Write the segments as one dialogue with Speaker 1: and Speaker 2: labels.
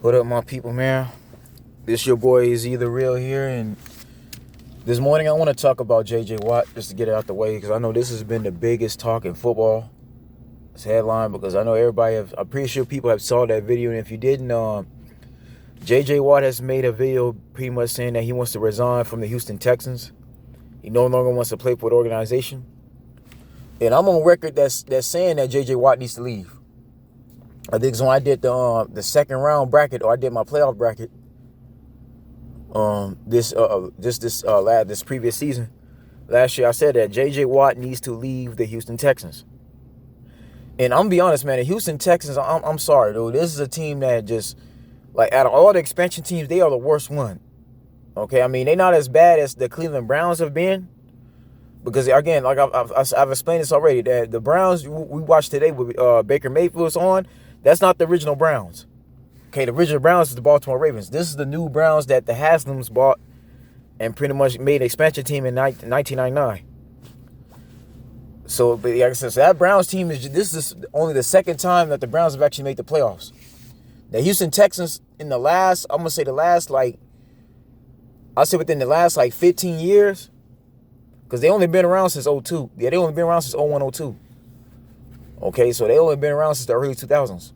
Speaker 1: What up, my people, man? This your boy is either real here, and this morning I want to talk about J.J. Watt just to get it out the way, because I know this has been the biggest talk in football. This headline, because I know I'm pretty sure people have saw that video, and if you didn't, J.J. Watt has made a video pretty much saying that he wants to resign from the Houston Texans. He no longer wants to play for the organization, and I'm on record that's saying that J.J. Watt needs to leave. I think so when I did the second round bracket, or I did my playoff bracket, this previous season, last year, I said that J.J. Watt needs to leave the Houston Texans. And I'm gonna be honest, man, the Houston Texans, I'm sorry, dude. This is a team that just, like, out of all the expansion teams, they are the worst one. Okay, I mean, they're not as bad as the Cleveland Browns have been. Because, again, like I've explained this already, that the Browns we watched today with Baker Mayfield's on, that's not the original Browns. Okay, the original Browns is the Baltimore Ravens. This is the new Browns that the Haslams bought and pretty much made an expansion team in 1999. So, but like I said, so that Browns team this is only the second time that the Browns have actually made the playoffs. The Houston Texans within the last 15 years, because they only been around since 2002. Yeah, they only been around since 2001, 2002. Okay, so they only been around since the early 2000s.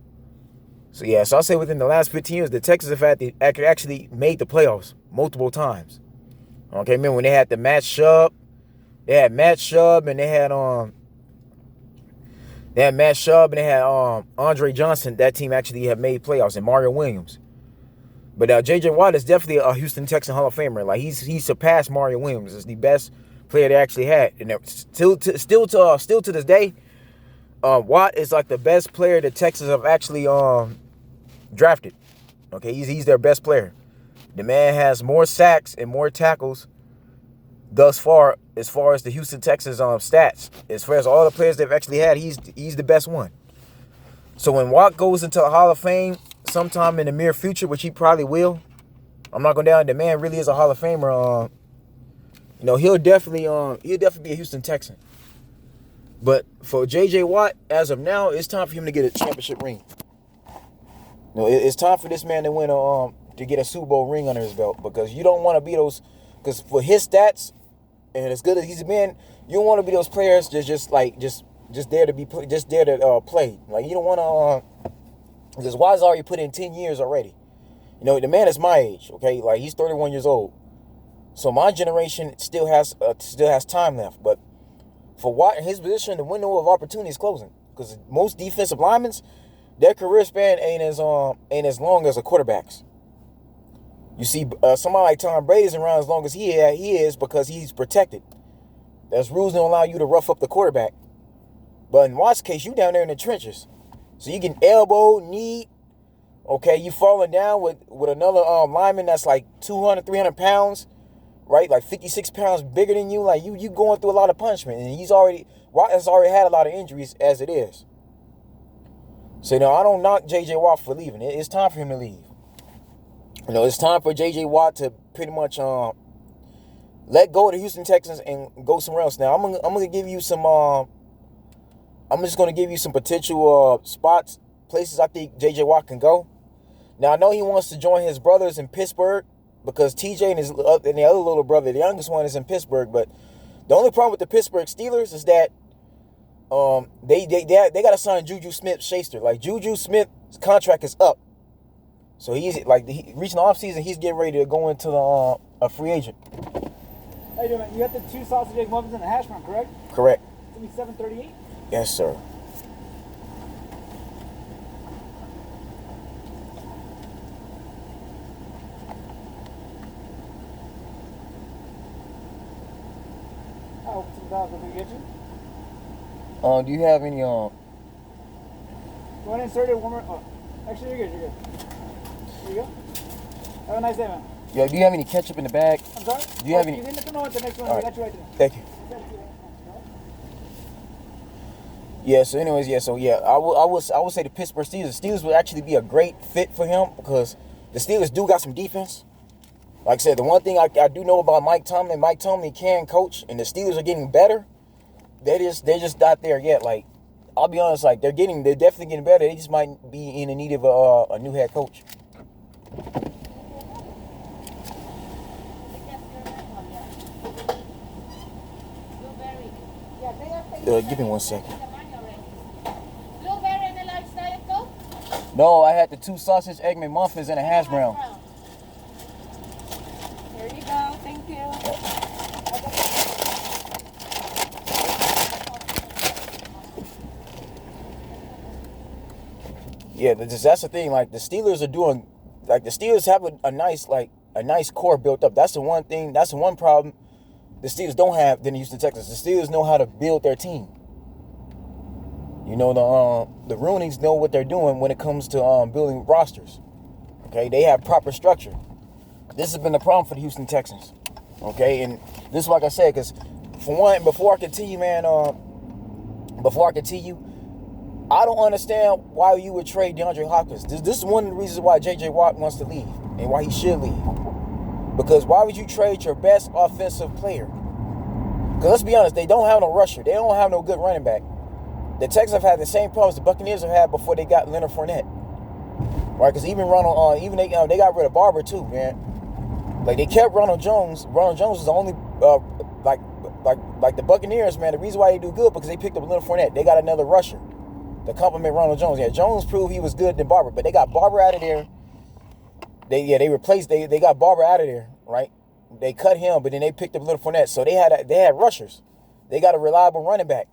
Speaker 1: So yeah, so I'll say within the last 15 years, the Texans have actually made the playoffs multiple times. Okay, remember when they had Matt Schubb, and they had Andre Johnson. That team actually had made playoffs, and Mario Williams. But J.J. Watt is definitely a Houston Texan Hall of Famer. Like he surpassed Mario Williams as the best player they actually had, and still to this day, Watt is like the best player the Texans have actually drafted. Okay, he's their best player. The man has more sacks and more tackles thus far as the Houston Texans stats. As far as all the players they've actually had, he's the best one. So when Watt goes into the Hall of Fame sometime in the near future, which he probably will, I'm not going down. The man really is a Hall of Famer. He'll definitely be a Houston Texan. But for J.J. Watt, as of now, it's time for him to get a championship ring. It's time for this man to win to get a Super Bowl ring under his belt, because you don't want to be those. Because for his stats, and as good as he's been, you don't want to be those players just there to be just there to play. Like, you don't want to. Because Watt's already put in 10 years already. The man is my age. Okay, like he's 31 years old. So my generation still has time left, but for Watt in his position, the window of opportunity is closing, because most defensive linemen, their career span ain't as long as a quarterback's. You see, somebody like Tom Brady isn't around as long as he is because he's protected. There's rules that don't allow you to rough up the quarterback. But in Watt's case, you down there in the trenches, so you can elbow, knee. Okay, you falling down with another lineman that's like 200, 300 pounds. Right, like 56 pounds bigger than you. Like you going through a lot of punishment, and Watt has already had a lot of injuries as it is. So I don't knock J.J. Watt for leaving. It's time for him to leave. It's time for J.J. Watt to pretty much let go of the Houston Texans and go somewhere else. Now I'm gonna give you some. I'm just gonna give you some potential spots, places I think J.J. Watt can go. Now I know he wants to join his brothers in Pittsburgh, because TJ and the other little brother, the youngest one, is in Pittsburgh. But the only problem with the Pittsburgh Steelers is that they got to sign Juju Smith-Schuster. Like, Juju Smith's contract is up, so he's like reaching the offseason. He's getting ready to go into a free agent.
Speaker 2: How you doing, man? You got the 2 sausage egg muffins and a hash brown, correct?
Speaker 1: Correct.
Speaker 2: It's gonna be $7.38.
Speaker 1: Yes, sir. Do you have any
Speaker 2: Go ahead and insert it one more. Oh, actually, you're good. There you go. Have a nice day, man.
Speaker 1: Yeah, do you have any ketchup in the bag?
Speaker 2: I'm sorry?
Speaker 1: Do you have any?
Speaker 2: You didn't know what the next one.
Speaker 1: All
Speaker 2: I
Speaker 1: right.
Speaker 2: got you right there.
Speaker 1: Thank you. Yeah. So, anyways, yeah. So, yeah, I would say the Pittsburgh Steelers. The Steelers would actually be a great fit for him, because the Steelers do got some defense. Like I said, the one thing I do know about Mike Tomlin can coach, and the Steelers are getting better. They're just not there yet. Like, I'll be honest, like they're definitely getting better. They just might be in the need of a new head coach. Give me 1 second. No, I had the 2 sausage, egg McMuffins, and a hash brown.
Speaker 3: There you go. Thank you.
Speaker 1: Yeah, that's the thing. Like the Steelers are doing, like the Steelers have a nice core built up. That's the one thing. That's the one problem the Steelers don't have than the Houston Texans. The Steelers know how to build their team. You know, the Rooney's know what they're doing when it comes to building rosters. Okay, they have proper structure. This has been the problem for the Houston Texans. Okay, and this is like I said, because for one, before I continue, I don't understand why you would trade DeAndre Hopkins. This is one of the reasons why J.J. Watt wants to leave and why he should leave. Because why would you trade your best offensive player? Because let's be honest, they don't have no rusher. They don't have no good running back. The Texans have had the same problems the Buccaneers have had before they got Leonard Fournette. Right? Because even they got rid of Barber too, man. Like they kept Ronald Jones. Ronald Jones is the only like the Buccaneers, man. The reason why they do good because they picked up Leonard Fournette. They got another rusher to complement Ronald Jones. Yeah, Jones proved he was good than Barber, but they got Barber out of there. They got Barber out of there, right? They cut him, but then they picked up Leonard Fournette. So they had rushers. They got a reliable running back.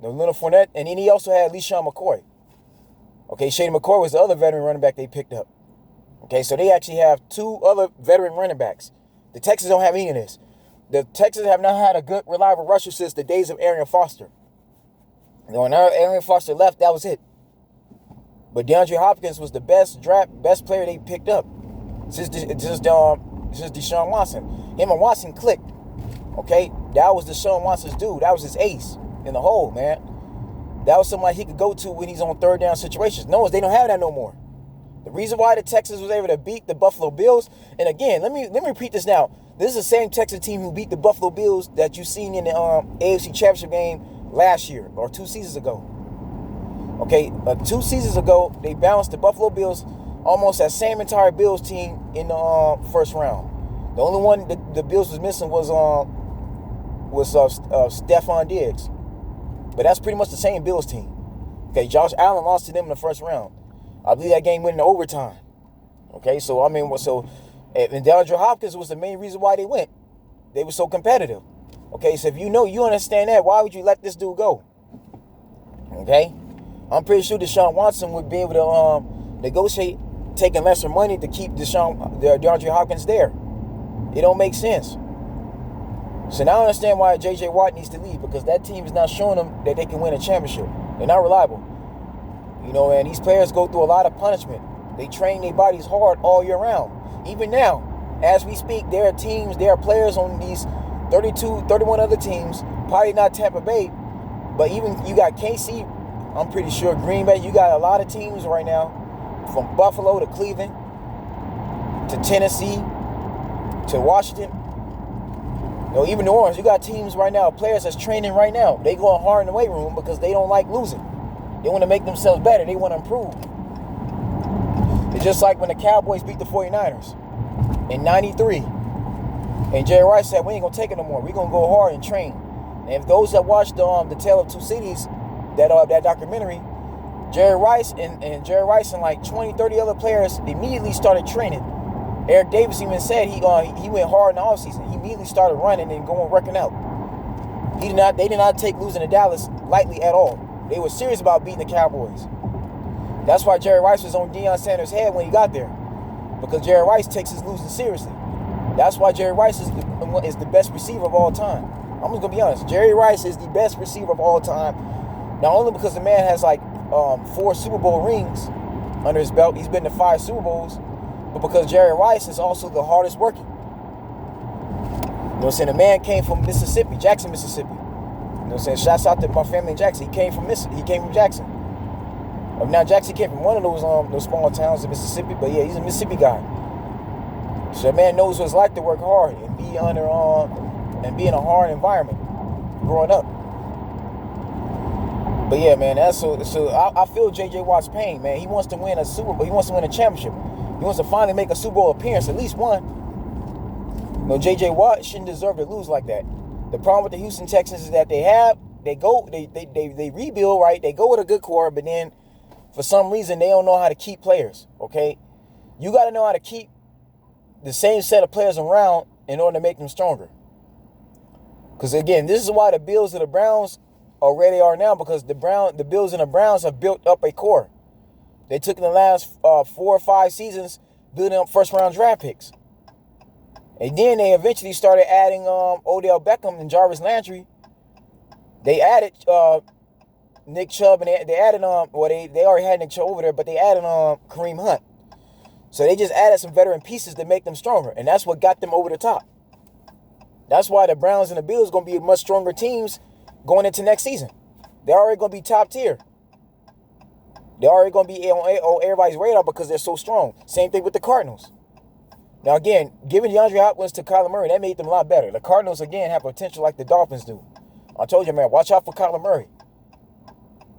Speaker 1: Leonard Fournette, and then he also had LeSean McCoy. Okay, Shady McCoy was the other veteran running back they picked up. Okay, so they actually have 2 other veteran running backs. The Texans don't have any of this. The Texans have not had a good, reliable rusher since the days of Arian Foster. When Arian Foster left, that was it. But DeAndre Hopkins was the best player they picked up since Deshaun Watson. Him and Watson clicked. Okay, that was Deshaun Watson's dude. That was his ace in the hole, man. That was somebody he could go to when he's on third down situations. No, they don't have that no more. The reason why the Texans was able to beat the Buffalo Bills, and again, let me repeat this now. This is the same Texas team who beat the Buffalo Bills that you seen in the AFC Championship game last year or 2 seasons ago. Okay, 2 seasons ago, they bounced the Buffalo Bills, almost that same entire Bills team in the first round. The only one the Bills was missing was Stephon Diggs. But that's pretty much the same Bills team. Okay, Josh Allen lost to them in the first round. I believe that game went into overtime. Okay, so and DeAndre Hopkins was the main reason why they went. They were so competitive. Okay, so if you understand that, why would you let this dude go? Okay, I'm pretty sure Deshaun Watson would be able to negotiate taking lesser money to keep DeAndre Hopkins there. It don't make sense. So now I understand why J.J. Watt needs to leave, because that team is not showing them that they can win a championship. They're not reliable. You know, and these players go through a lot of punishment. They train their bodies hard all year round. Even now, as we speak, there are players on these 31 other teams, probably not Tampa Bay, but even you got KC, I'm pretty sure, Green Bay, you got a lot of teams right now, from Buffalo to Cleveland, to Tennessee, to Washington, even New Orleans. You got teams right now, players that's training right now. They going hard in the weight room because they don't like losing. They want to make themselves better. They want to improve. It's just like when the Cowboys beat the 49ers in 93. And Jerry Rice said, we ain't going to take it no more. We're going to go hard and train. And if those that watched the Tale of Two Cities, that documentary, Jerry Rice and like 20, 30 other players immediately started training. Eric Davis even said he went hard in the offseason. He immediately started running and working out. They did not take losing to Dallas lightly at all. They were serious about beating the Cowboys. That's why Jerry Rice was on Deion Sanders' head when he got there, because Jerry Rice takes his losing seriously. That's why Jerry Rice is the best receiver of all time. I'm just gonna be honest. Jerry Rice is the best receiver of all time. Not only because the man has 4 Super Bowl rings under his belt, he's been to 5 Super Bowls, but because Jerry Rice is also the hardest working. You know what I'm saying? The man came from Mississippi, Jackson, Mississippi. You know what I'm saying? Shouts out to my family in Jackson. He came from Jackson. Now Jackson came from one of those small towns in Mississippi, but yeah, he's a Mississippi guy. So that man knows what it's like to work hard and be in a hard environment growing up. But yeah, man, that's so I feel J.J. Watt's pain, man. He wants to win a Super Bowl. He wants to win a championship. He wants to finally make a Super Bowl appearance, at least one. No, J.J. Watt shouldn't deserve to lose like that. The problem with the Houston Texans is that they rebuild, right? They go with a good core, but then for some reason they don't know how to keep players, okay? You got to know how to keep the same set of players around in order to make them stronger. Because again, this is why the Bills and the Browns are where they are now, because the Bills and the Browns have built up a core. They took in the last 4 or 5 seasons building up first-round draft picks. And then they eventually started adding Odell Beckham and Jarvis Landry. They added Nick Chubb, and they added they already had Nick Chubb over there, but they added Kareem Hunt. So they just added some veteran pieces to make them stronger, and that's what got them over the top. That's why the Browns and the Bills are going to be much stronger teams going into next season. They're already going to be top tier. They're already going to be on everybody's radar because they're so strong. Same thing with the Cardinals. Now, again, giving DeAndre Hopkins to Kyler Murray, that made them a lot better. The Cardinals, again, have potential like the Dolphins do. I told you, man, watch out for Kyler Murray.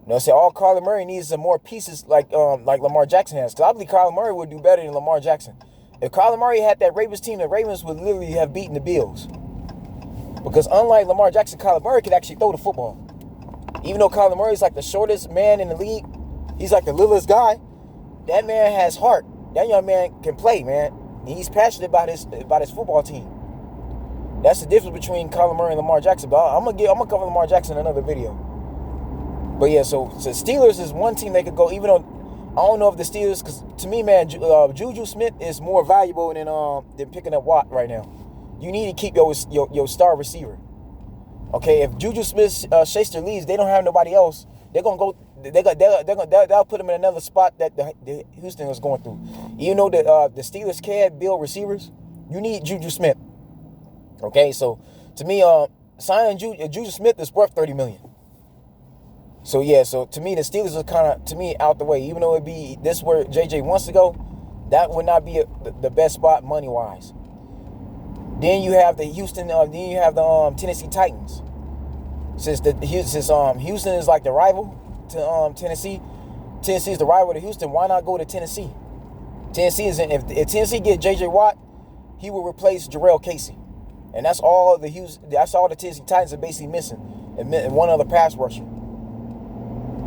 Speaker 1: You know, all Kyler Murray needs is some more pieces like Lamar Jackson has. Because I believe Kyler Murray would do better than Lamar Jackson. If Kyler Murray had that Ravens team, the Ravens would literally have beaten the Bills. Because unlike Lamar Jackson, Kyler Murray could actually throw the football. Even though Kyler Murray is like the shortest man in the league, he's like the littlest guy, that man has heart. That young man can play, man. And he's passionate about his football team. That's the difference between Kyler Murray and Lamar Jackson. But I'm gonna cover Lamar Jackson in another video. But yeah, so Steelers is one team they could go. Even though I don't know if the Steelers, because to me, man, Juju Smith is more valuable than picking up Watt right now. You need to keep your star receiver. Okay, if Juju Smith-Schuster leaves, they don't have nobody else. They're gonna go. They'll put them in another spot that the Houston is going through. Even though the Steelers can't build receivers, you need Juju Smith. Okay, so to me, signing Juju Smith is worth $30 million. So yeah, so to me, the Steelers are kind of out the way. Even though it'd be this where JJ wants to go, that would not be the best spot money wise. Then you have the Tennessee Titans. Since Houston is like the rival to Tennessee is the rival to Houston. Why not go to Tennessee? Tennessee is if Tennessee get J.J. Watt, he will replace Jarrell Casey, and that's all the Tennessee Titans are basically missing, and one other pass rusher.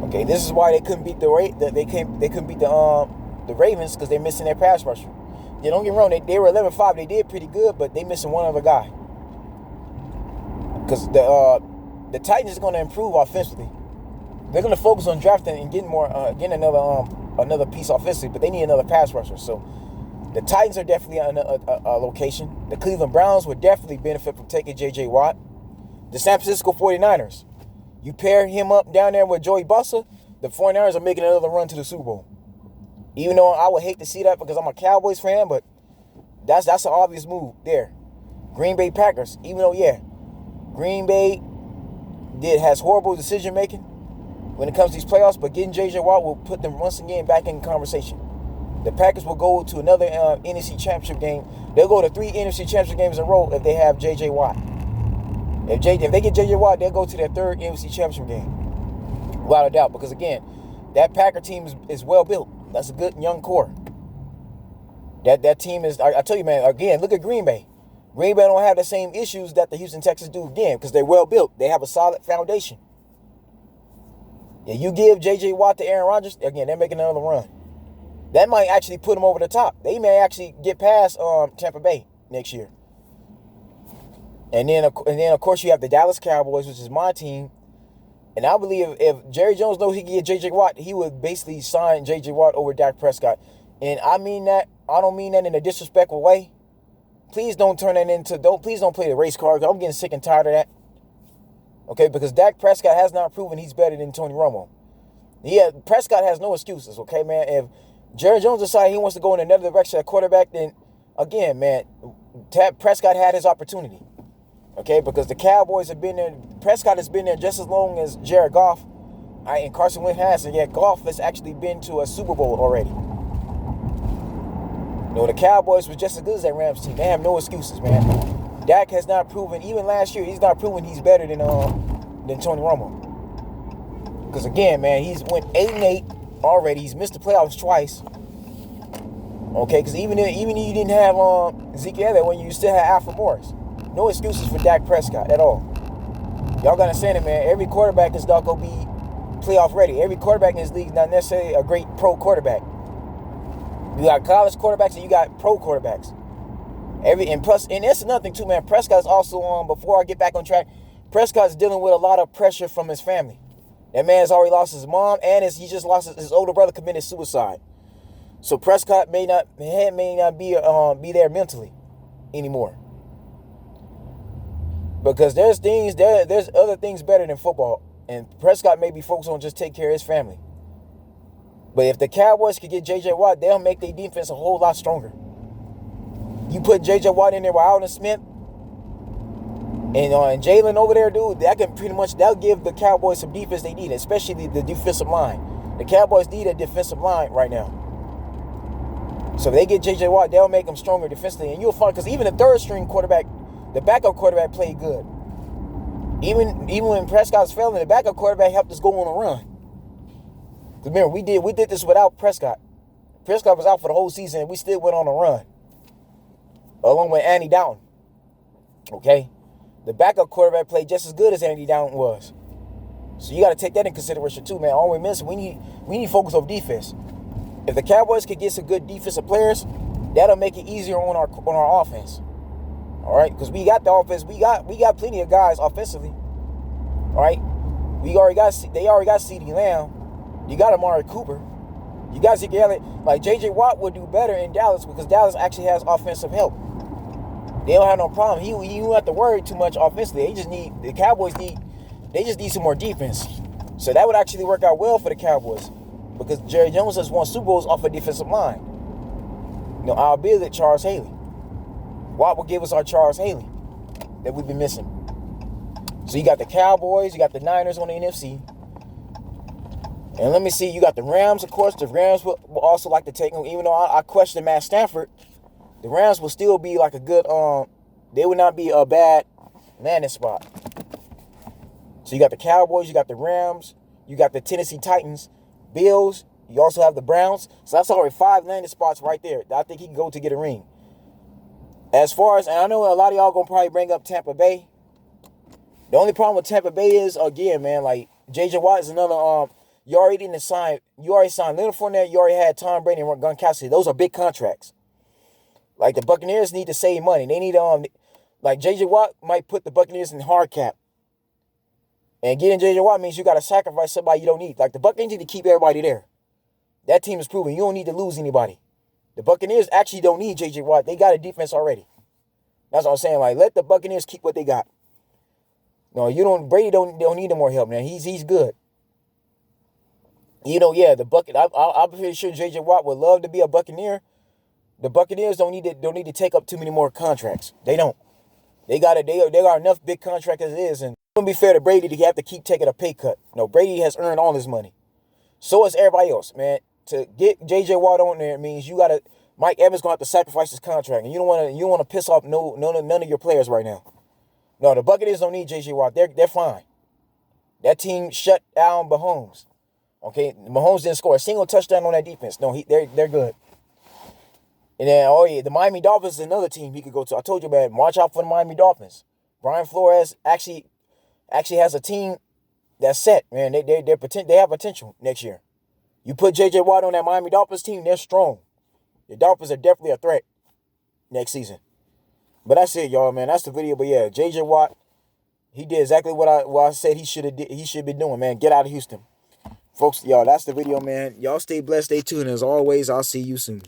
Speaker 1: Okay, this is why they couldn't beat the Ravens, because they're missing their pass rusher. Yeah, don't get me wrong, they were 11-5. They did pretty good, but they missing one other guy. Because the Titans are going to improve offensively. They're going to focus on drafting and getting another piece offensively, but they need another pass rusher. So the Titans are definitely a location. The Cleveland Browns would definitely benefit from taking J.J. Watt. The San Francisco 49ers. You pair him up down there with Joey Bosa, the 49ers are making another run to the Super Bowl. Even though I would hate to see that because I'm a Cowboys fan, but that's an obvious move there. Green Bay Packers, even though, yeah, Green Bay has horrible decision making when it comes to these playoffs, but getting J.J. Watt will put them once again back in conversation. The Packers will go to another NFC Championship game. They'll go to 3 NFC Championship games in a row if they have J.J. Watt. If they get J.J. Watt, they'll go to their 3rd NFC Championship game. Without a doubt, because again, that Packer team is well built. That's a good young core. That team is, I tell you, man, again, look at Green Bay. Green Bay don't have the same issues that the Houston Texans do, again, because they're well built. They have a solid foundation. Yeah, you give J.J. Watt to Aaron Rodgers, again, they're making another run. That might actually put them over the top. They may actually get past Tampa Bay next year. And then, of course, you have the Dallas Cowboys, which is my team. And I believe if Jerry Jones knows he can get J.J. Watt, he would basically sign J.J. Watt over Dak Prescott. And I mean that, I don't mean that in a disrespectful way. Please don't turn that please don't play the race card. I'm getting sick and tired of that. Okay, because Dak Prescott has not proven he's better than Tony Romo. Yeah, Prescott has no excuses, okay, man? If Jerry Jones decides he wants to go in another direction at quarterback, then, again, man, Prescott had his opportunity. Okay, because the Cowboys have been there. Prescott has been there just as long as Jared Goff and Carson Wentz has. And yet Goff has actually been to a Super Bowl already. You know, the Cowboys were just as good as that Rams team. They have no excuses, man. Dak has not proven, even last year, he's not proven he's better than Tony Romo. Because again, man, he's went 8-8 already. He's missed the playoffs twice. Okay, because even if you didn't have Zeke Elliott when you still had Alfred Morris. No excuses for Dak Prescott at all. Y'all gotta understand it, man. Every quarterback is not gonna be playoff ready. Every quarterback in this league is not necessarily a great pro quarterback. You got college quarterbacks and you got pro quarterbacks. And that's another thing too, man. Prescott's also before I get back on track, Prescott's dealing with a lot of pressure from his family. That man's already lost his mom and he just lost his older brother committed suicide. So Prescott may not be there mentally anymore. Because there's other things better than football. And Prescott may be focused on just take care of his family. But if the Cowboys could get J.J. Watt, they'll make their defense a whole lot stronger. You put J.J. Watt in there with Alden Smith and Jalen over there, dude, that'll give the Cowboys some defense they need, especially the defensive line. The Cowboys need a defensive line right now. So if they get J.J. Watt, they'll make them stronger defensively. And you'll find, because even the third string quarterback, the backup quarterback played good. Even when Prescott's failing, the backup quarterback helped us go on a run. Remember, we did this without Prescott. Prescott was out for the whole season, and we still went on a run. Along with Andy Dalton. Okay? The backup quarterback played just as good as Andy Dalton was. So you got to take that in consideration too, man. All we miss, we need to focus on defense. If the Cowboys could get some good defensive players, that'll make it easier on our offense. All right, because we got the offense. We got plenty of guys offensively. All right, they already got CeeDee Lamb. You got Amari Cooper. You got Zeke Elliott. Like J.J. Watt would do better in Dallas because Dallas actually has offensive help. They don't have no problem. He don't have to worry too much offensively. The Cowboys need some more defense. So that would actually work out well for the Cowboys because Jerry Jones has won Super Bowls off a defensive line. You know, albeit Charles Haley. Watt will give us our Charles Haley that we've been missing. So you got the Cowboys, you got the Niners on the NFC. And let me see, you got the Rams, of course. The Rams will also like to take them. Even though I question Matt Stafford, the Rams will still be like a good, they would not be a bad landing spot. So you got the Cowboys, you got the Rams, you got the Tennessee Titans, Bills, you also have the Browns. So that's already 5 landing spots right there that I think he can go to get a ring. As far as, and I know a lot of y'all gonna probably bring up Tampa Bay. The only problem with Tampa Bay is, again, man, like J.J. Watt is another, you already signed Leonard Fournette, you already had Tom Brady and Gronkowski. Those are big contracts. Like the Buccaneers need to save money. They need, like J.J. Watt might put the Buccaneers in hard cap. And getting J.J. Watt means you got to sacrifice somebody you don't need. Like the Buccaneers need to keep everybody there. That team is proven. You don't need to lose anybody. The Buccaneers actually don't need J.J. Watt. They got a defense already. That's what I'm saying. Like, let the Buccaneers keep what they got. No, Brady don't need no more help, man. He's good. You know, yeah, I'm pretty sure J.J. Watt would love to be a Buccaneer. The Buccaneers don't need to take up too many more contracts. They don't. They got enough big contracts as it is, and it wouldn't be fair to Brady to have to keep taking a pay cut. No, Brady has earned all his money. So has everybody else, man. To get J.J. Watt on there means Mike Evans gonna have to sacrifice his contract, and you don't want to piss off none of your players right now. No, the Buccaneers don't need J.J. Watt. They're fine. That team shut down Mahomes. Okay, Mahomes didn't score a single touchdown on that defense. No, they're good. And then, the Miami Dolphins is another team he could go to. I told you, man, watch out for the Miami Dolphins. Brian Flores actually has a team that's set, man. They have potential next year. You put J.J. Watt on that Miami Dolphins team, they're strong. The Dolphins are definitely a threat next season. But that's it, y'all, man. That's the video. But yeah, J.J. Watt, he did exactly what I said he should be doing, man. Get out of Houston. Folks, y'all, that's the video, man. Y'all stay blessed, stay tuned. As always, I'll see you soon.